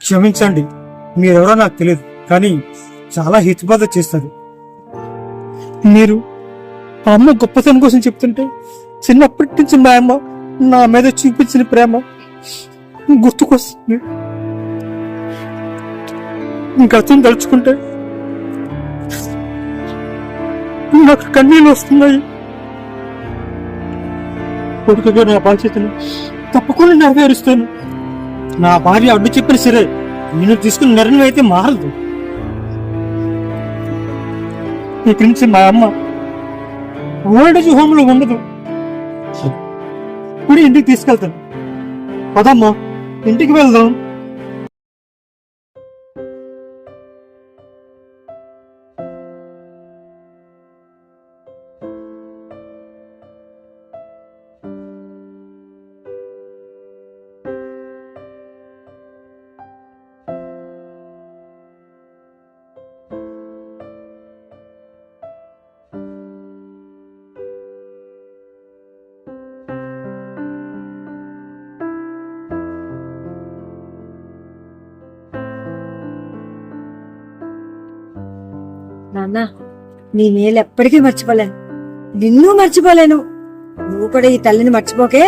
క్షమించండి, మీరెవరో నాకు తెలియదు, కానీ చాలా హితబాధ చేస్తారు. మీరు ఆ అమ్మ గొప్పతనం కోసం చెప్తుంటే చిన్నప్పటి నుంచి మా అమ్మ నా మీద చూపించిన ప్రేమ గుర్తుకొస్తుంది. గతం తలుచుకుంటే నాకు కన్నీళ్ళు వస్తున్నాయి. కొడుకుగా నా బాధ్యతను తప్పకుండా నెరవేరుస్తాను. నా భార్య అడ్డు చెప్పిన సరే, నేను తీసుకున్న నిర్ణయం అయితే మారదు. ఇక్కడి నుంచి మా అమ్మ ఓల్డేజ్ హోమ్ లో ఉండదు. ఇప్పుడు ఇంటికి తీసుకెళ్తాను. పదమ్మా, ఇంటికి వెళ్దాం. నాన్న, నీ మేలు ఎప్పటికీ మర్చిపోలేను. నిన్ను మర్చిపోలేను. నువ్వు కూడా ఈ తల్లిని మర్చిపోకే.